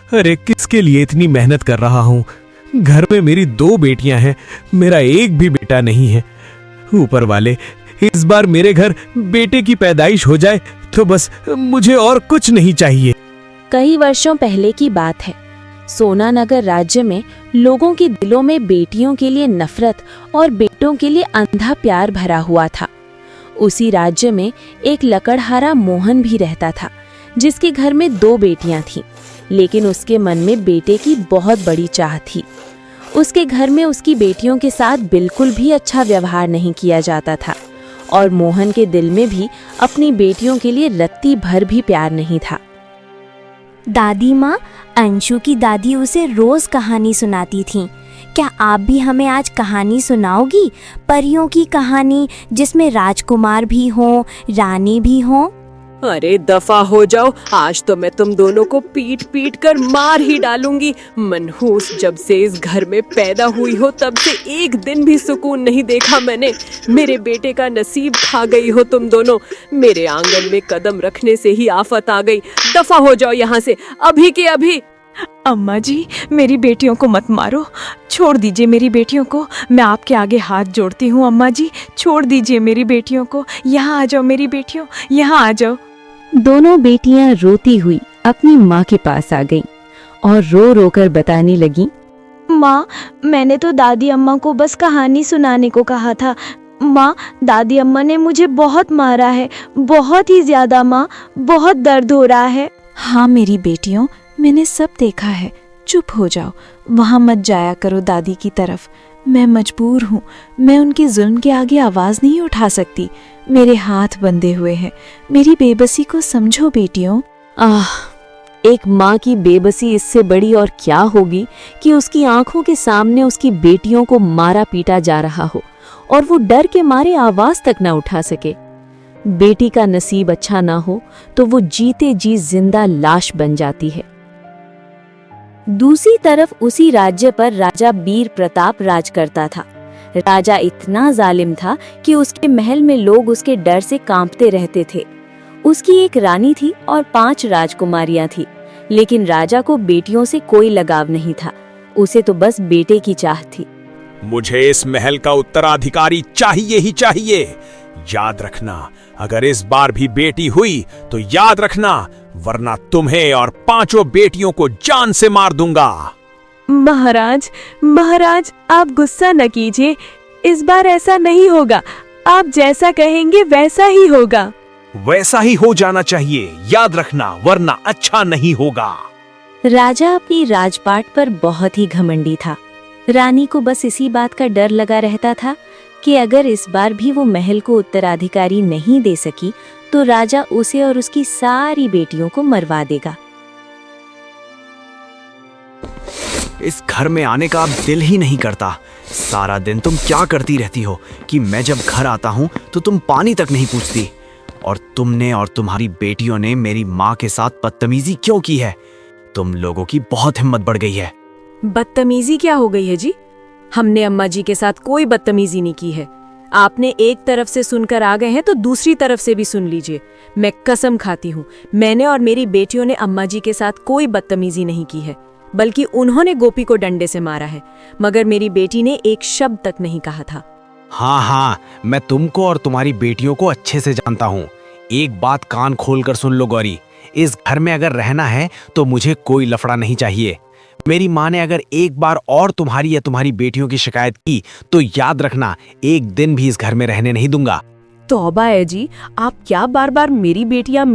अरे किसके लिए इतनी मेहनत कर रहा हूँ। घर में मेरी 2 बेटियां हैं, मेरा एक भी बेटा नहीं है। ऊपर वाले, इस बार मेरे घर बेटे की पैदाइश हो जाए तो बस, मुझे और कुछ नहीं चाहिए। कई वर्षों पहले की बात है। सोनानगर राज्य में लोगों के दिलों में बेटियों के लिए नफरत और बेटों के लिए अंधा प्यार भरा हुआ था। उसी राज्य में एक लकड़हारा मोहन भी रहता था, जिसके घर में 2 बेटियां थीं, लेकिन उसके मन में बेटे की बहुत बड़ी चाह थी। उसके घर में उसकी बेटियों के साथ बिल्कुल भी अच्छा व्यवहार नहीं किया जाता था और मोहन के दिल में भी अपनी बेटियों के लिए रत्ती भर भी प्यार नहीं था। दादी माँ, अंशु की दादी उसे रोज कहानी सुनाती थीं। क्या आप भी हमें आज कहानी सुनाओगी? परियों की कहानी जिसमें राजकुमार भी हों, रानी भी हों। अरे दफा हो जाओ, आज तो मैं तुम दोनों को पीट पीट कर मार ही डालूंगी। मनहूस जब से इस घर में पैदा हुई हो तब से एक दिन भी सुकून नहीं देखा मैंने। मेरे बेटे का नसीब खा गई हो तुम दोनों। मेरे आंगन में कदम रखने से ही आफत आ गई। दफा हो जाओ यहाँ से अभी के अभी। अम्मा जी, मेरी बेटियों को मत मारो, छोड़ दीजिए मेरी बेटियों को। मैं आपके आगे हाथ जोड़ती हूँ अम्मा जी, छोड़ दीजिए मेरी बेटियों को। यहाँ आ जाओ मेरी बेटियों, यहाँ आ जाओ। दोनों बेटियां रोती हुई अपनी माँ के पास आ गईं और रो रो कर बताने लगीं, माँ, मैंने तो दादी अम्मा को बस कहानी सुनाने को कहा था। माँ, दादी अम्मा ने मुझे बहुत मारा है, बहुत ही ज्यादा माँ, बहुत दर्द हो रहा है। हाँ मेरी बेटियों, मैंने सब देखा है, चुप हो जाओ, वहाँ मत जाया करो दादी की तरफ। मैं मजबूर हूँ, मैं उनके जुल्म के आगे आवाज़ नहीं उठा सकती। मेरे हाथ बंधे हुए हैं, मेरी बेबसी को समझो बेटियों। एक माँ की बेबसी इससे बड़ी और क्या होगी कि उसकी आंखों के सामने उसकी बेटियों को मारा पीटा जा रहा हो और वो डर के मारे आवाज तक ना उठा सके। बेटी का नसीब अच्छा ना हो तो वो जीते जी जिंदा लाश बन जाती है। दूसरी तरफ उसी राज्य पर राजा बीर प्रताप राज करता था। राजा इतना जालिम था कि उसके महल में लोग उसके डर से कांपते रहते थे। उसकी एक रानी थी और 5 राजकुमारियां थी, लेकिन राजा को बेटियों से कोई लगाव नहीं था। उसे तो बस बेटे की चाह थी। मुझे इस महल का उत्तराधिकारी चाहिए ही चाहिए। याद रखना, अगर इस बार भी बेटी हुई तो याद रखना, वरना तुम्हें और 5 बेटियों को जान से मार दूंगा। महाराज, महाराज, आप गुस्सा न कीजिए, इस बार ऐसा नहीं होगा। आप जैसा कहेंगे वैसा ही होगा। वैसा ही हो जाना चाहिए, याद रखना, वरना अच्छा नहीं होगा। राजा अपनी राजपाट पर बहुत ही घमंडी था। रानी को बस इसी बात का डर लगा रहता था कि अगर इस बार भी वो महल को उत्तराधिकारी नहीं दे सकी तो राजा उसे और उसकी सारी बेटियों को मरवा देगा। इस घर में आने का अब दिल ही नहीं करता। सारा दिन तुम क्या करती रहती हो कि मैं जब घर आता हूँ तो तुम पानी तक नहीं पूछती। और तुमने और तुम्हारी बेटियों ने मेरी माँ के साथ बदतमीजी क्यों की है? तुम लोगों की बहुत हिम्मत बढ़ गई है। बदतमीजी क्या हो गई है जी? हमने अम्मा जी के साथ कोई बदतमीजी नहीं की है। आपने एक तरफ से सुनकर आ गए हैं तो दूसरी तरफ से भी सुन लीजिए। मैं कसम खाती हूँ, मैंने और मेरी बेटियों ने अम्मा जी के साथ कोई बदतमीजी नहीं की है, बल्कि उन्होंने गोपी को डंडे से मारा है, मगर मेरी बेटी ने एक शब्द तक नहीं कहा था। हाँ, मैं तुमको और तुम्हारी बेटियों को अच्छे से जानता हूँ। एक बात कान खोल कर सुन लो गौरी, इस घर में अगर रहना है तो मुझे कोई लफड़ा नहीं चाहिए। मेरी माँ ने अगर एक बार और तुम्हारी या तुम्हारी बेटियों की शिकायत की तो याद रखना, एक दिन भी इस घर में रहने नहीं दूंगा। तौबा है जी, आप क्या बार बार मेरी बेटियां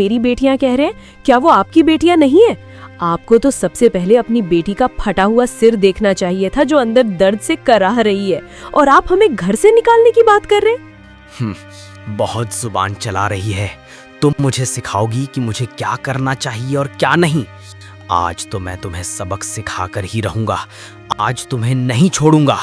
कह रहे हैं? क्या वो आपकी बेटियां नहीं है? आपको तो सबसे पहले अपनी बेटी का फटा हुआ सिर देखना चाहिए था जो अंदर दर्द से कराह रही है, और आप हमें घर से निकालने की बात कर रहे हैं। बहुत जुबान चला रही है। तुम मुझे सिखाओगी कि मुझे क्या करना चाहिए और क्या नहीं। आज तो मैं तुम्हें सबक सिखाकर ही रहूंगा। आज तुम्हें नहीं छोड़ूंगा।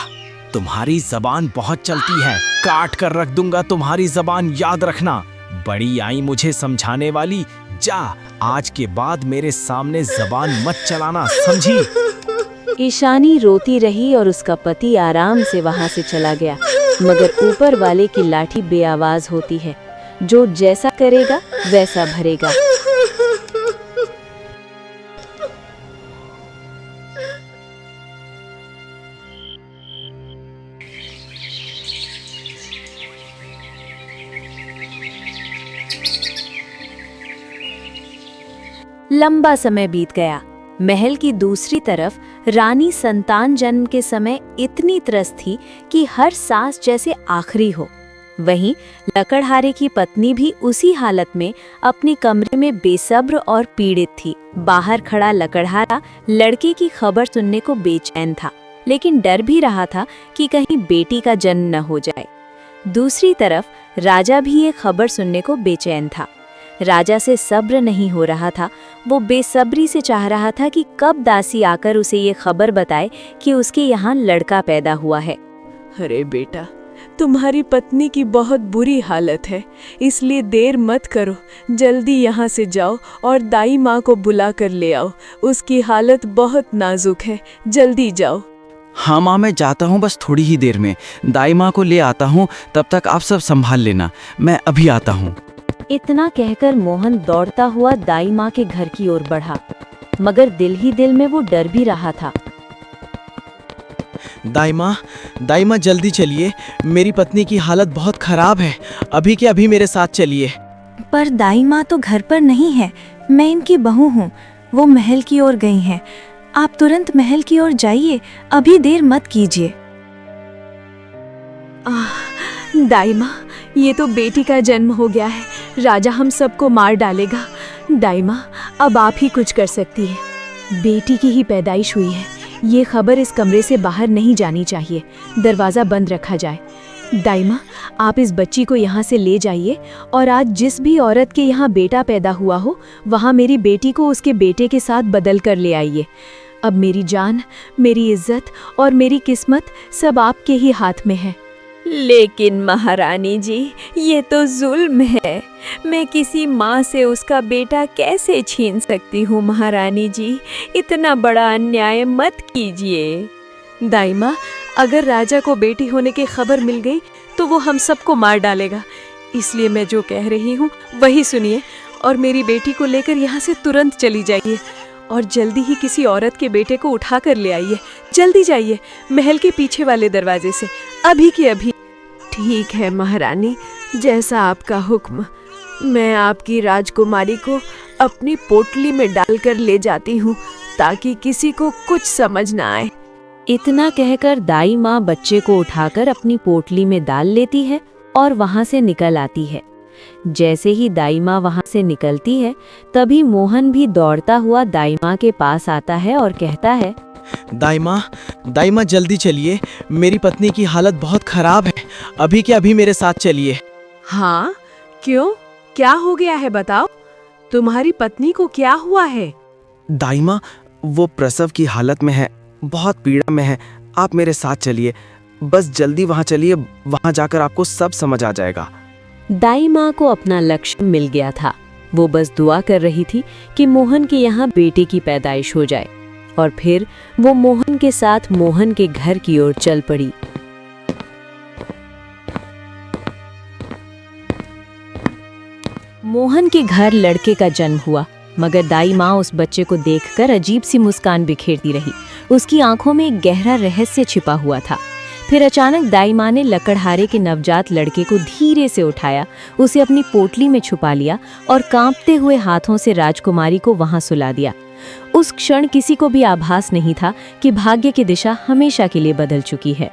तुम्हारी जबान बहुत चलती है, काट कर रख दूंगा तुम्हारी जबान, याद रखना। बड़ी आई मुझे समझाने वाली, जा आज के बाद मेरे सामने जबान मत चलाना, समझी? ईशानी रोती रही और उसका पति आराम से वहां से चला गया, मगर ऊपर वाले की लाठी बेआवाज होती है। जो जैसा करेगा वैसा भरेगा। लंबा समय बीत गया। महल की दूसरी तरफ रानी संतान जन्म के समय इतनी त्रस्त थी कि हर सांस जैसे आखिरी हो। वहीं लकड़हारे की पत्नी भी उसी हालत में अपने कमरे में बेसब्र और पीड़ित थी। बाहर खड़ा लकड़हारा लड़के की खबर सुनने को बेचैन था, लेकिन डर भी रहा था कि कहीं बेटी का जन्म न हो जाए। दूसरी तरफ राजा भी ये खबर सुनने को बेचैन था। राजा से सब्र नहीं हो रहा था। वो बेसब्री से चाह रहा था कि कब दासी आकर उसे ये खबर बताए कि उसके यहाँ लड़का पैदा हुआ है। अरे बेटा, तुम्हारी पत्नी की बहुत बुरी हालत है, इसलिए देर मत करो। जल्दी यहाँ से जाओ और दाई माँ को बुला कर ले आओ। उसकी हालत बहुत नाजुक है, जल्दी जाओ। हाँ माँ, मैं जाता हूँ, बस थोड़ी ही देर में दाई माँ को ले आता हूँ। तब तक आप सब संभाल लेना, मैं अभी आता हूँ। इतना कहकर मोहन दौड़ता हुआ दाई माँ के घर की ओर बढ़ा, मगर दिल ही दिल में वो डर भी रहा था। दाई माँ जल्दी चलिए, मेरी पत्नी की हालत बहुत खराब है। अभी के अभी मेरे साथ चलिए। पर दाई माँ तो घर पर नहीं है, मैं इनकी बहू हूँ। वो महल की ओर गई हैं। आप तुरंत महल की ओर जाइए, अभी देर मत कीजिए। दाई माँ, ये तो बेटी का जन्म हो गया है। राजा हम सबको मार डालेगा। दाई माँ, अब आप ही कुछ कर सकती है। बेटी की ही पैदाइश हुई है। ये खबर इस कमरे से बाहर नहीं जानी चाहिए। दरवाज़ा बंद रखा जाए। दाई माँ, आप इस बच्ची को यहाँ से ले जाइए और आज जिस भी औरत के यहाँ बेटा पैदा हुआ हो, वहाँ मेरी बेटी को उसके बेटे के साथ बदल कर ले आइए। अब मेरी जान, मेरी इज्जत और मेरी किस्मत सब आपके ही हाथ में है। लेकिन महारानी जी, ये तो जुल्म है। मैं किसी माँ से उसका बेटा कैसे छीन सकती हूँ? महारानी जी, इतना बड़ा अन्याय मत कीजिए। दाई माँ, अगर राजा को बेटी होने की खबर मिल गई तो वो हम सबको मार डालेगा। इसलिए मैं जो कह रही हूँ वही सुनिए और मेरी बेटी को लेकर यहाँ से तुरंत चली जाइए और जल्दी ही किसी औरत के बेटे को उठा कर ले आइए। जल्दी जाइए, महल के पीछे वाले दरवाजे से, अभी के अभी। ठीक है महारानी, जैसा आपका हुक्म। मैं आपकी राजकुमारी को अपनी पोटली में डालकर ले जाती हूँ ताकि किसी को कुछ समझ ना आए। इतना कहकर दाई माँ बच्चे को उठाकर अपनी पोटली में डाल लेती है और वहाँ से निकल आती है। जैसे ही दाई माँ वहाँ से निकलती है, तभी मोहन भी दौड़ता हुआ दाई माँ के पास आता है और कहता है, दाई माँ जल्दी चलिए, मेरी पत्नी की हालत बहुत खराब है। अभी के अभी मेरे साथ चलिए। हाँ, क्यों? क्या हो गया है बताओ? तुम्हारी पत्नी को क्या हुआ है? दाई माँ, वो प्रसव की हालत में है, बहुत पीड़ा में है। आप मेरे साथ चलिए, बस जल्दी वहाँ चलिए, वहाँ जाकर आपको सब समझ आ जाएगा। दाई माँ को अपना लक्ष्य मिल गया था। वो बस दुआ कर रही थी कि मोहन के यहाँ बेटे की पैदाइश हो जाए, और फिर वो मोहन के साथ मोहन के घर की ओर चल पड़ी। मोहन के घर लड़के का जन्म हुआ, मगर दाई माँ उस बच्चे को देखकर अजीब सी मुस्कान बिखेरती रही। उसकी आंखों में एक गहरा रहस्य छिपा हुआ था। फिर अचानक दाई माँ ने लकड़हारे के नवजात लड़के को धीरे से उठाया, उसे अपनी पोटली में छुपा लिया और कांपते हुए हाथों से राजकुमारी को वहां सुला दिया। उस क्षण किसी को भी आभास नहीं था कि भाग्य की दिशा हमेशा के लिए बदल चुकी है।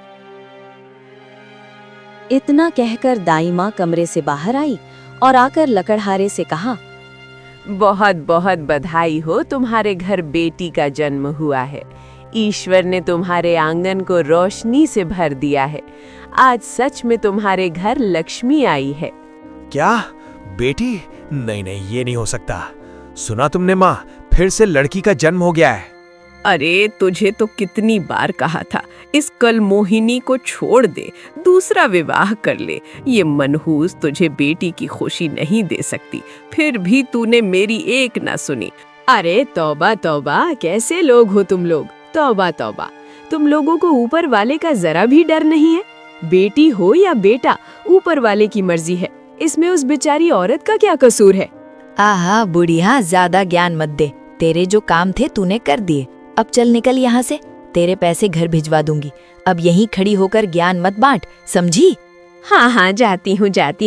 इतना कहकर दाई माँ कमरे से बाहर आई और आकर लकड़हारे से कहा, बहुत बहुत बधाई हो, तुम्हारे घर बेटी का जन्म हुआ है। ईश्वर ने तुम्हारे आंगन को रोशनी से भर दिया है। आज सच में तुम्हारे घर लक्ष्मी आई है। क्या बेटी? नहीं नहीं, ये नहीं हो सकता। सुना तुमने माँ, फिर से लड़की का जन्म हो गया है। अरे तुझे तो कितनी बार कहा था, इस कल मोहिनी को छोड़ दे, दूसरा विवाह कर ले। ये मनहूस तुझे बेटी की खुशी नहीं दे सकती, फिर भी तूने मेरी एक ना सुनी। अरे तौबा तौबा, कैसे लोग हो तुम लोग। तौबा तौबा, तुम लोगों को ऊपर वाले का जरा भी डर नहीं है। बेटी हो या बेटा, ऊपर वाले की मर्जी है, इसमें उस बेचारी औरत का क्या कसूर है। आहा बुढ़िया, ज्यादा ज्ञान मत दे। तेरे जो काम थे तूने कर दिए, अब चल निकल यहाँ से। तेरे पैसे घर भिजवा दूंगी। अब यहीं खड़ी होकर ज्ञान मत बांट, समझी? हाँ हाँ, जाती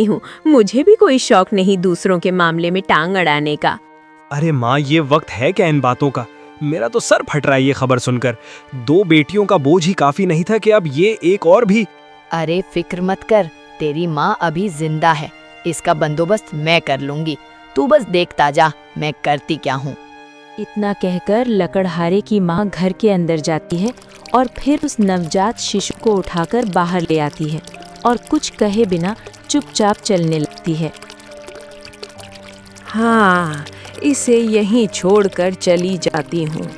हूँ। मुझे भी कोई शौक नहीं दूसरों के मामले में टांग अड़ाने का। अरे माँ, ये वक्त है क्या इन बातों का? मेरा तो सर फट रहा है ये खबर सुनकर। 2 बेटियों का बोझ ही काफी नहीं था कि अब ये एक और भी। अरे फिक्र मत कर, तेरी माँ अभी जिंदा है, इसका बंदोबस्त मैं कर लूंगी। तू बस देखता जा मैं करती क्या हूँ। इतना कहकर लकड़हारे की माँ घर के अंदर जाती है और फिर उस नवजात शिशु को उठाकर बाहर ले आती है और कुछ कहे बिना चुपचाप चलने लगती है। हाँ, इसे यहीं छोड़कर चली जाती हूँ।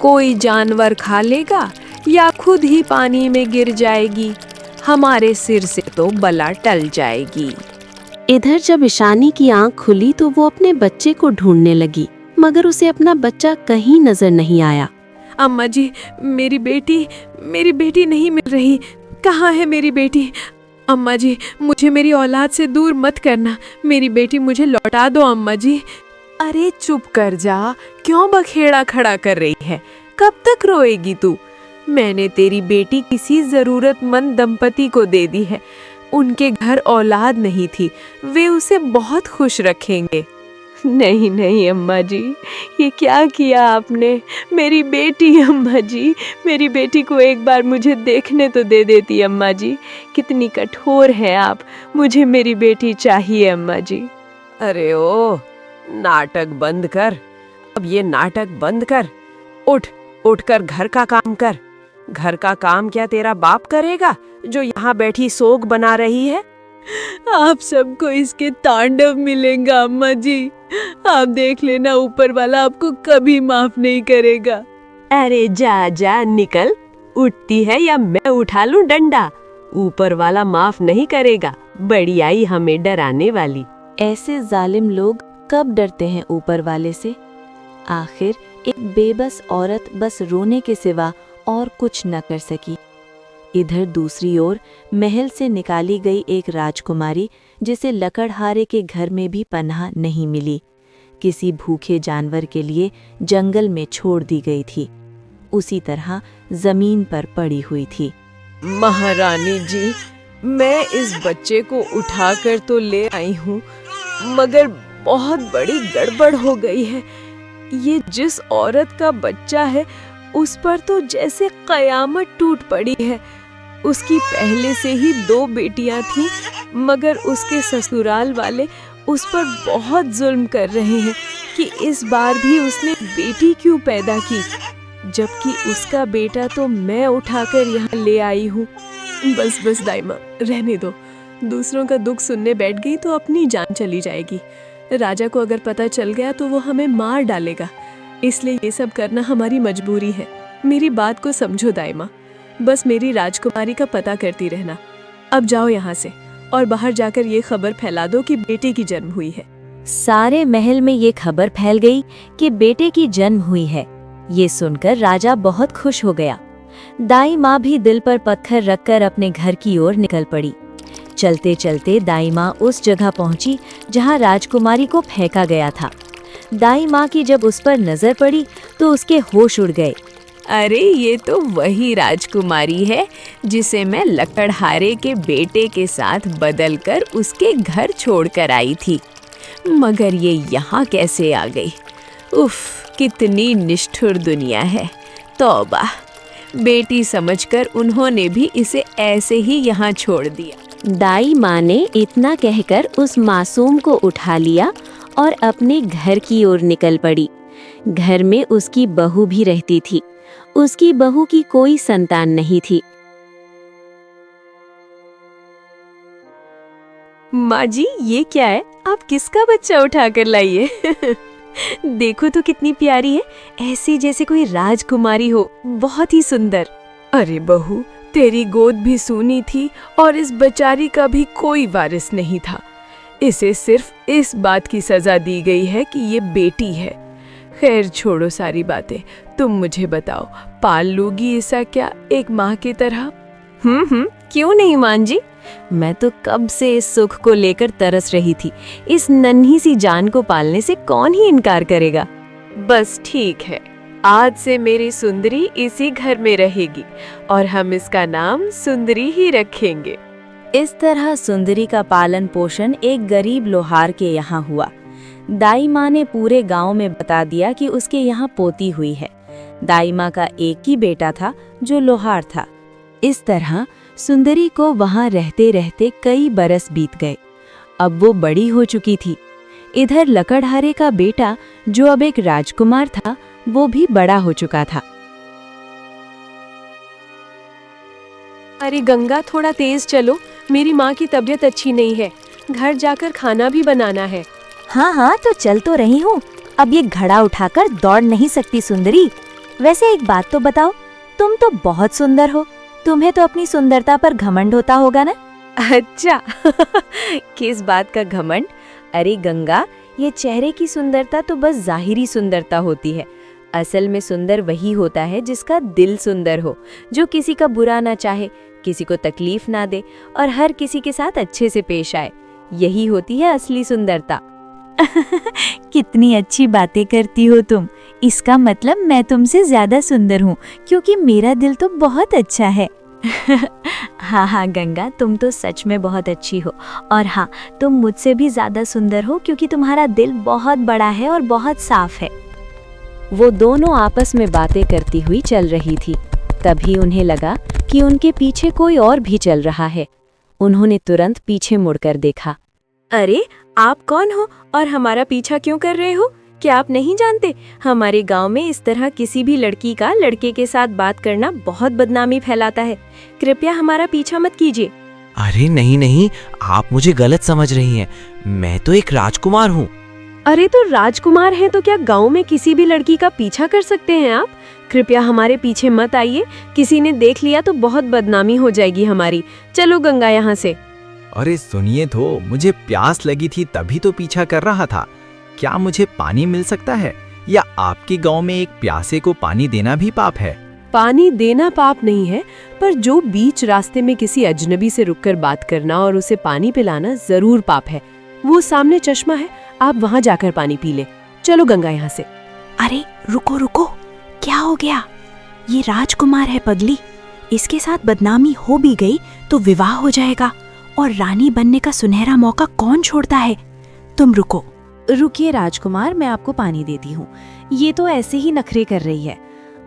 कोई जानवर खा लेगा या खुद ही पानी में गिर जाएगी, हमारे सिर से तो बला टल जाएगी। इधर जब ईशानी की आंख खुली तो वो अपने बच्चे को ढूंढने लगी, मगर उसे अपना बच्चा कहीं नजर नहीं आया। अम्मा जी, मेरी बेटी नहीं मिल रही। कहाँ है मेरी बेटी? अम्मा जी, मुझे मेरी औलाद से दूर मत करना, मेरी बेटी मुझे लौटा दो अम्मा जी। अरे चुप कर जा, क्यों बखेड़ा खड़ा कर रही है? कब तक रोएगी तू? मैंने तेरी बेटी किसी जरूरतमंद दंपति को दे दी है। उनके घर औलाद नहीं थी, वे उसे बहुत खुश रखेंगे। नहीं नहीं अम्मा जी, ये क्या किया आपने? मेरी बेटी अम्मा जी, मेरी बेटी को एक बार मुझे देखने तो दे देती अम्मा जी। कितनी कठोर हैं आप, मुझे मेरी बेटी चाहिए अम्मा जी। अरे ओ, नाटक बंद कर, अब ये नाटक बंद कर। उठ कर घर का काम कर। घर का काम क्या तेरा बाप करेगा जो यहाँ बैठी सोग बना रही है? आप सबको इसके तांडव मिलेगा अम्मा जी, आप देख लेना, ऊपर वाला आपको कभी माफ नहीं करेगा। अरे जा जा निकल, उठती है या मैं उठा लूं डंडा? ऊपर वाला माफ नहीं करेगा, बड़ी आई हमें डराने वाली। ऐसे जालिम लोग कब डरते हैं ऊपर वाले से? आखिर एक बेबस औरत बस रोने के सिवा और कुछ न कर सकी। इधर दूसरी ओर महल से निकाली गई एक राजकुमारी, जिसे लकड़हारे के घर में भी पनाह नहीं मिली, किसी भूखे जानवर के लिए जंगल में छोड़ दी गई थी, उसी तरह जमीन पर पड़ी हुई थी। महारानी जी, मैं इस बच्चे को उठाकर तो ले आई हूँ, मगर बहुत बड़ी गड़बड़ हो गई है। ये जिस औरत का बच्चा है उस पर तो जैसे कयामत टूट पड़ी है। उसकी पहले से ही 2 बेटियां थीं, मगर उसके ससुराल वाले उस पर बहुत जुल्म कर रहे हैं कि इस बार भी उसने बेटी क्यों पैदा की, जबकि उसका बेटा तो मैं उठाकर यहाँ ले आई हूँ। बस दाइमा, रहने दो। दूसरों का दुख सुनने बैठ गई तो अपनी जान चली जाएगी। राजा को अगर पता चल गया तो वो हमें मार डालेगा, इसलिए ये सब करना हमारी मजबूरी है। मेरी बात को समझो दाइमा, बस मेरी राजकुमारी का पता करती रहना। अब जाओ यहाँ से और बाहर जाकर ये खबर फैला दो कि बेटे की जन्म हुई है। सारे महल में ये खबर फैल गई कि बेटे की जन्म हुई है। ये सुनकर राजा बहुत खुश हो गया। दाई माँ भी दिल पर पत्थर रखकर अपने घर की ओर निकल पड़ी। चलते चलते दाई माँ उस जगह पहुंची जहां राजकुमारी को फेंका गया था। दाई माँ की जब उस पर नजर पड़ी तो उसके होश उड़ गए। अरे ये तो वही राजकुमारी है जिसे मैं लकड़हारे के बेटे के साथ बदलकर उसके घर छोड़कर आई थी, मगर ये यहाँ कैसे आ गई? उफ, कितनी निष्ठुर दुनिया है। तौबा, बेटी समझकर उन्होंने भी इसे ऐसे ही यहाँ छोड़ दिया। दाई माँ ने इतना कहकर उस मासूम को उठा लिया और अपने घर की ओर निकल पड़ी। घर में उसकी बहू भी रहती थी। उसकी बहू की कोई संतान नहीं थी। माँ जी, ये क्या है? आप किसका बच्चा उठा कर लाई है? देखो तो कितनी प्यारी है, ऐसी जैसे कोई राजकुमारी हो, बहुत ही सुंदर। अरे बहू, तेरी गोद भी सूनी थी और इस बेचारी का भी कोई वारिस नहीं था। इसे सिर्फ इस बात की सजा दी गई है कि ये बेटी है। खैर छोड़ो सारी बातें, तुम मुझे बताओ, पाल लूगी ऐसा क्या एक माँ की तरह? क्यों नहीं मान जी, मैं तो कब से इस सुख को लेकर तरस रही थी। इस नन्ही सी जान को पालने से कौन ही इनकार करेगा। बस ठीक है, आज से मेरी सुंदरी इसी घर में रहेगी और हम इसका नाम सुंदरी ही रखेंगे। इस तरह सुंदरी का पालन पोषण एक गरीब लोहार के यहाँ हुआ। दाई माँ ने पूरे गांव में बता दिया कि उसके यहाँ पोती हुई है। दाई माँ का एक ही बेटा था जो लोहार था। इस तरह सुंदरी को वहां रहते रहते कई बरस बीत गए। अब वो बड़ी हो चुकी थी। इधर लकड़हारे का बेटा जो अब एक राजकुमार था, वो भी बड़ा हो चुका था। अरे गंगा, थोड़ा तेज चलो, मेरी माँ की तबीयत अच्छी नहीं है, घर जाकर खाना भी बनाना है। हाँ हाँ, तो चल तो रही हूँ। अब ये घड़ा उठाकर दौड़ नहीं सकती सुंदरी। वैसे एक बात तो बताओ, तुम तो बहुत सुंदर हो, तुम्हें तो अपनी सुंदरता पर घमंड होता होगा ना? अच्छा किस बात का घमंड? अरे गंगा, ये चेहरे की सुंदरता तो बस जाहिरी सुंदरता होती है। असल में सुंदर वही होता है जिसका दिल सुंदर हो, जो किसी का बुरा ना चाहे, किसी को तकलीफ ना दे और हर किसी के साथ अच्छे से पेश आए। यही होती है असली सुंदरता। कितनी अच्छी बातें करती हो तुम। इसका मतलब मैं तुमसे ज्यादा सुंदर हूँ, क्योंकि मेरा दिल तो बहुत अच्छा है। हाँ हाँ गंगा, तुम तो सच में बहुत अच्छी हो। और हाँ, तुम मुझसे भी ज्यादा सुंदर हो, क्योंकि तुम्हारा दिल बहुत बड़ा है और बहुत साफ है। वो दोनों आपस में बातें करती हुई चल रही थी। तभी उन्हें लगा कि उनके पीछे कोई और भी चल रहा है। उन्होंने तुरंत पीछे मुड़कर देखा। अरे आप कौन हो और हमारा पीछा क्यों कर रहे हो? क्या आप नहीं जानते, हमारे गांव में इस तरह किसी भी लड़की का लड़के के साथ बात करना बहुत बदनामी फैलाता है। कृपया हमारा पीछा मत कीजिए। अरे नहीं नहीं, आप मुझे गलत समझ रही हैं। मैं तो एक राजकुमार हूँ। अरे तो राजकुमार हैं तो क्या गांव में किसी भी लड़की का पीछा कर सकते हैं आप? कृपया हमारे पीछे मत आइए, किसी ने देख लिया तो बहुत बदनामी हो जाएगी हमारी। चलो गंगा यहाँ से। अरे सुनिए तो, मुझे प्यास लगी थी तभी तो पीछा कर रहा था। क्या मुझे पानी मिल सकता है, या आपके गांव में एक प्यासे को पानी देना भी पाप है? पानी देना पाप नहीं है, पर जो बीच रास्ते में किसी अजनबी से रुककर बात करना और उसे पानी पिलाना जरूर पाप है। वो सामने चश्मा है, आप वहाँ जाकर पानी पी ले। चलो गंगा यहाँ से। अरे रुको रुको, क्या हो गया? ये राजकुमार है पगली, इसके साथ बदनामी हो भी गई तो विवाह हो जाएगा, और रानी बनने का सुनहरा मौका कौन छोड़ता है? तुम रुको। रुकिए राजकुमार, मैं आपको पानी देती हूँ। ये तो ऐसे ही नखरे कर रही है।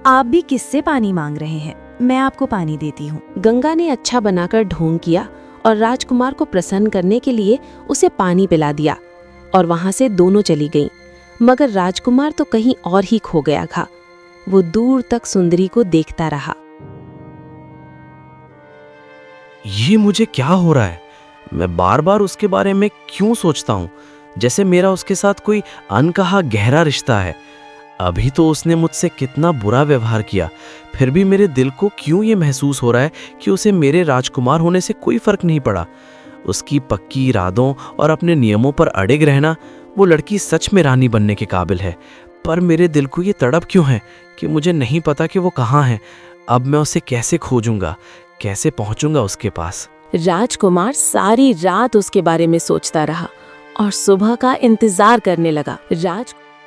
आप भी किससे पानी मांग रहे हैं? मैं आपको पानी देती हूँ। गंगा ने अच्छा बनाकर ढोंग किया और राजकुमार को प्रसन्न करने के लिए उसे पानी पिला दिया और वहां से दोनों चली गईं। मगर राजकुमार तो कहीं और ही खो गया था। वो दूर तक सुंदरी को देखता रहा। ये मुझे क्या हो रहा है? मैं बार बार उसके बारे में क्यों सोचता हूँ, जैसे मेरा उसके साथ कोई अनकहा गहरा रिश्ता है। अभी तो उसने मुझसे कितना बुरा व्यवहार किया, फिर भी मेरे दिल को क्यों ये महसूस हो रहा है कि उसे मेरे राजकुमार होने से कोई फर्क नहीं पड़ा। उसकी पक्की इरादों और अपने नियमों पर अड़िग रहना, वो लड़की सच में रानी बनने के काबिल है। पर मेरे दिल को ये तड़प क्यों है कि मुझे नहीं पता कि वो कहाँ है। अब मैं उसे कैसे खोजूंगा, कैसे पहुंचूंगा उसके पास? राजकुमार सारी रात उसके बारे में सोचता रहा और सुबह का इंतजार करने लगा।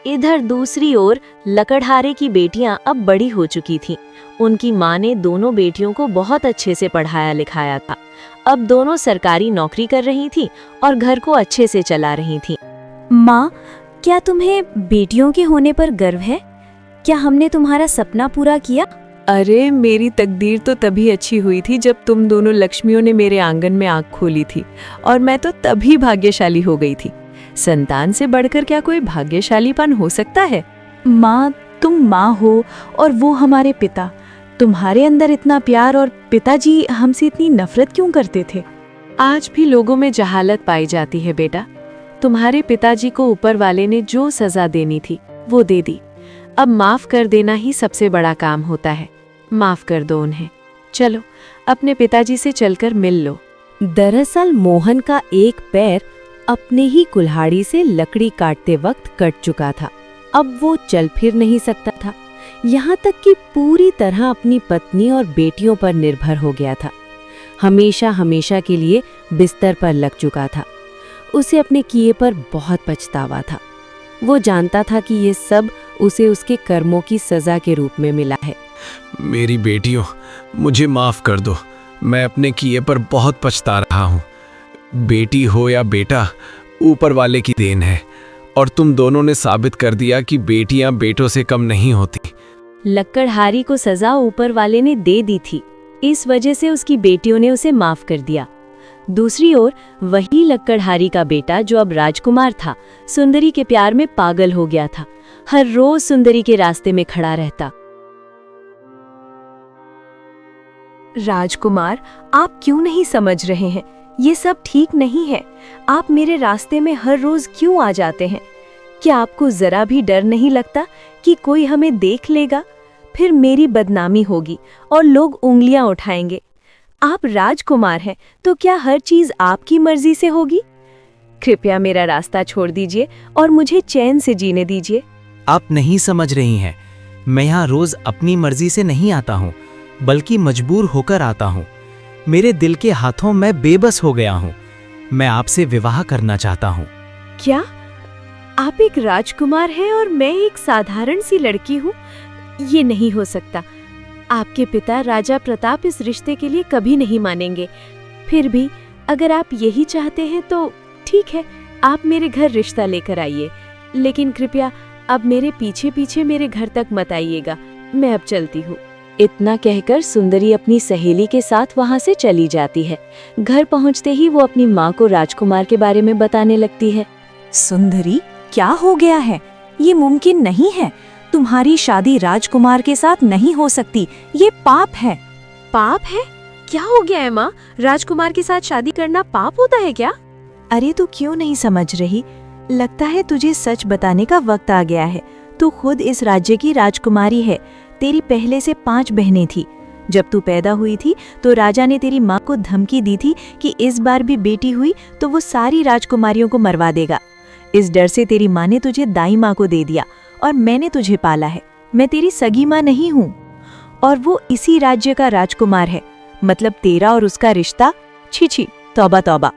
इधर दूसरी ओर लकड़हारे की बेटियां अब बड़ी हो चुकी थीं। उनकी माँ ने दोनों बेटियों को बहुत अच्छे से पढ़ाया लिखाया था। अब दोनों सरकारी नौकरी कर रही थीं और घर को अच्छे से चला रही थीं। माँ, क्या तुम्हें बेटियों के होने पर गर्व है? क्या हमने तुम्हारा सपना पूरा किया? अरे मेरी तकदीर तो तभी अच्छी हुई थी जब तुम दोनों लक्ष्मियों ने मेरे आंगन में आंख खोली थी, और मैं तो तभी भाग्यशाली हो गई थी। संतान से बढ़कर क्या कोई भाग्यशालीपन हो सकता है? माँ, तुम माँ हो और वो हमारे पिता। तुम्हारे अंदर इतना प्यार और पिताजी हमसे इतनी नफरत क्यों करते थे? आज भी लोगों में जहालत पाई जाती है बेटा। तुम्हारे पिताजी को ऊपर वाले ने जो सजा देनी थी वो दे दी। अब माफ कर देना ही सबसे बड़ा काम होता है। माफ कर दो उन्हें। चलो अपने पिताजी से चलकर मिल लो। दरअसल मोहन का एक पैर अपने ही कुल्हाड़ी से लकड़ी काटते वक्त कट चुका था। अब वो चल फिर नहीं सकता था, यहाँ तक कि पूरी तरह अपनी पत्नी और बेटियों पर निर्भर हो गया था। हमेशा हमेशा के लिए बिस्तर पर लग चुका था। उसे अपने किए पर बहुत पछतावा था। वो जानता था कि ये सब उसे उसके कर्मों की सजा के रूप में मिला है। मेरी बेटियों, मुझे माफ कर दो। मैं अपने किए पर बहुत पछता रहा हूँ। बेटी हो या बेटा, ऊपर वाले की देन है। और तुम दोनों ने साबित कर दिया कि बेटियां बेटों से कम नहीं होती। लक्कड़हारी को सजा ऊपर वाले ने दे दी थी, इस वजह से उसकी बेटियों ने उसे माफ कर दिया। दूसरी ओर वही लक्कड़हारी का बेटा जो अब राजकुमार था, सुंदरी के प्यार में पागल हो गया था। हर रोज सुंदरी के रास्ते में खड़ा रहता। राजकुमार, आप क्यों नहीं समझ रहे हैं? ये सब ठीक नहीं है। आप मेरे रास्ते में हर रोज क्यों आ जाते हैं? क्या आपको जरा भी डर नहीं लगता कि कोई हमें देख लेगा? फिर मेरी बदनामी होगी और लोग उंगलियां उठाएंगे। आप राजकुमार हैं तो क्या हर चीज आपकी मर्जी से होगी? कृपया मेरा रास्ता छोड़ दीजिए और मुझे चैन से जीने दीजिए। आप नहीं समझ रही हैं। मैं यहाँ रोज अपनी मर्जी से नहीं आता हूँ, बल्कि मजबूर होकर आता हूँ। मेरे दिल के हाथों मैं बेबस हो गया हूँ। मैं आपसे विवाह करना चाहता हूँ। क्या आप एक राजकुमार हैं और मैं एक साधारण सी लड़की हूँ? ये नहीं हो सकता। आपके पिता राजा प्रताप इस रिश्ते के लिए कभी नहीं मानेंगे। फिर भी अगर आप यही चाहते हैं तो ठीक है, आप मेरे घर रिश्ता लेकर आइए, लेकिन कृपया अब मेरे पीछे पीछे मेरे घर तक मत आइएगा। मैं अब चलती हूँ। इतना कहकर सुंदरी अपनी सहेली के साथ वहां से चली जाती है। घर पहुंचते ही वो अपनी माँ को राजकुमार के बारे में बताने लगती है। सुंदरी, क्या हो गया है? ये मुमकिन नहीं है। तुम्हारी शादी राजकुमार के साथ नहीं हो सकती। ये पाप है। पाप है? क्या हो गया है माँ? राजकुमार के साथ शादी करना पाप होता है क्या? अरे तू क्यों नहीं समझ रही? लगता है तुझे सच बताने का वक्त आ गया है। तू खुद इस राज्य की राजकुमारी है। तेरी पहले से 5 बहनें थी। जब तू पैदा हुई थी तो राजा ने तेरी माँ को धमकी दी थी कि इस बार भी बेटी हुई तो वो सारी राजकुमारियों को मरवा देगा। इस डर से तेरी माँ ने तुझे दाई माँ को दे दिया और मैंने तुझे पाला है। मैं तेरी सगी माँ नहीं हूँ और वो इसी राज्य का राजकुमार है। मतलब तेरा और उसका रिश्ता। छी छी, तौबा तौबा।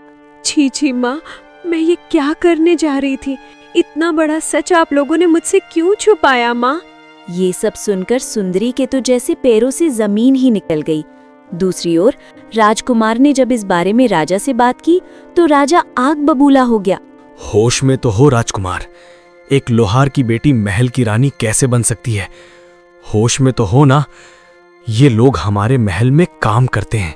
छी छी माँ, मैं ये क्या करने जा रही थी? इतना बड़ा सच आप लोगों ने मुझसे क्यों छुपाया माँ? ये सब सुनकर सुंदरी के तो जैसे पैरों से जमीन ही निकल गई। दूसरी ओर राजकुमार ने जब इस बारे में राजा से बात की तो राजा आग बबूला हो गया। होश में तो हो राजकुमार। एक लोहार की बेटी महल की रानी कैसे बन सकती है? होश में तो हो ना। ये लोग हमारे महल में काम करते हैं।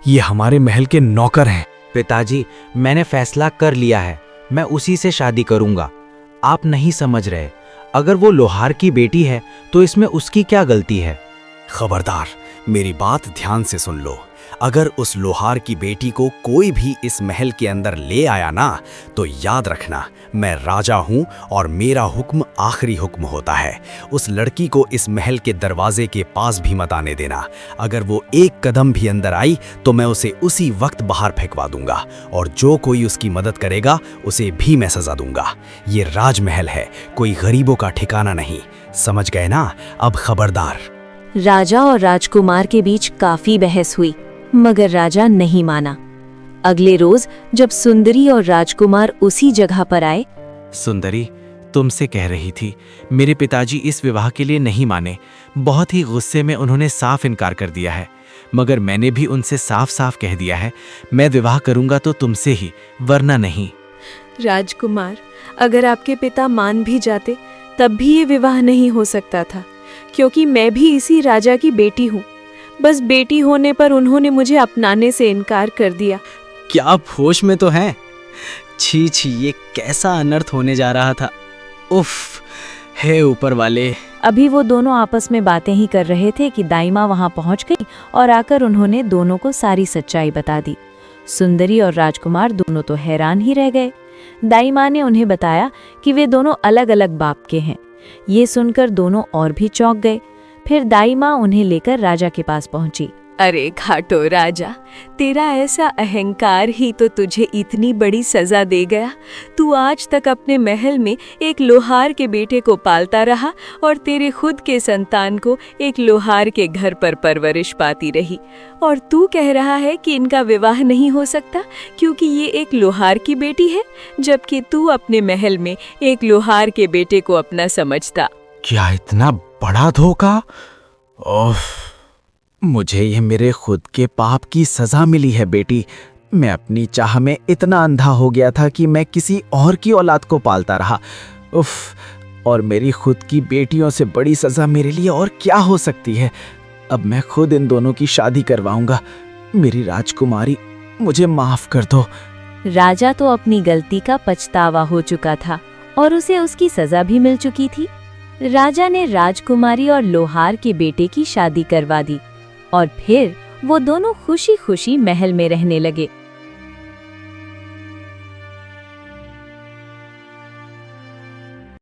ये हमारे महल के नौकर हैं। पिताजी, मैंने फैसला कर लिया है। मैं उसी से शादी करूंगा। आप नहीं समझ रहे। अगर वो लोहार की बेटी है तो इसमें उसकी क्या गलती है? खबरदार, मेरी बात ध्यान से सुन लो। अगर उस लोहार की बेटी को कोई भी इस महल के अंदर ले आया ना, तो याद रखना, मैं राजा हूं और मेरा हुक्म आखिरी हुक्म होता है। उस लड़की को इस महल के दरवाजे के पास भी मत आने देना। अगर वो एक कदम भी अंदर आई तो मैं उसे उसी वक्त बाहर फेंकवा दूंगा और जो कोई उसकी मदद करेगा उसे भी मैं सजा दूंगा। ये राजमहल है, कोई गरीबों का ठिकाना नहीं। समझ गए ना? अब खबरदार। राजा और राजकुमार के बीच काफी बहस हुई, मगर राजा नहीं माना। अगले रोज जब सुंदरी और राजकुमार उसी जगह पर आए। सुंदरी, तुमसे कह रही थी, मेरे पिताजी इस विवाह के लिए नहीं माने। बहुत ही गुस्से में उन्होंने साफ इनकार कर दिया है। मगर मैंने भी उनसे साफ साफ कह दिया है, मैं विवाह करूंगा तो तुमसे ही, वरना नहीं। राजकुमार, अगर आपके पिता मान भी जाते तब भी ये विवाह नहीं हो सकता था, क्योंकि मैं भी इसी राजा की बेटी हूँ। बस बेटी होने पर उन्होंने मुझे अपनाने से इनकार कर दिया। क्या आप होश में तो हैं? छी छी, ये कैसा अनर्थ होने जा रहा था। उफ, हे ऊपर वाले। अभी वो दोनों आपस में बातें ही कर रहे थे कि दाई माँ वहाँ पहुँच गई और आकर उन्होंने दोनों को सारी सच्चाई बता दी। सुंदरी और राजकुमार दोनों तो हैरान ही रह गए। दाई माँ ने उन्हें बताया कि वे दोनों अलग अलग बाप के हैं। ये सुनकर दोनों और भी चौंक गए। फिर दाई माँ उन्हें लेकर राजा के पास पहुंची। अरे घाटो राजा, तेरा ऐसा अहंकार ही तो तुझे इतनी बड़ी सजा दे गया। तू आज तक अपने महल में एक लोहार के बेटे को पालता रहा और तेरे खुद के संतान को एक लोहार के घर पर परवरिश पाती रही, और तू कह रहा है कि इनका विवाह नहीं हो सकता क्योंकि ये एक लोहार की बेटी है, जबकि तू अपने महल में एक लोहार के बेटे को अपना समझता। क्या इतना बड़ा धोखा! ओह, मुझे ये मेरे खुद के पाप की सजा मिली है बेटी। मैं अपनी चाह में इतना अंधा हो गया था कि मैं किसी और की औलाद को पालता रहा। उफ, और मेरी खुद की बेटियों से बड़ी सजा मेरे लिए और क्या हो सकती है। अब मैं खुद इन दोनों की शादी करवाऊंगा। मेरी राजकुमारी, मुझे माफ कर दो। राजा तो अपनी गलती का पछतावा हो चुका था और उसे उसकी सजा भी मिल चुकी थी। राजा ने राजकुमारी और लोहार के बेटे की शादी करवा दी और फिर वो दोनों खुशी खुशी महल में रहने लगे।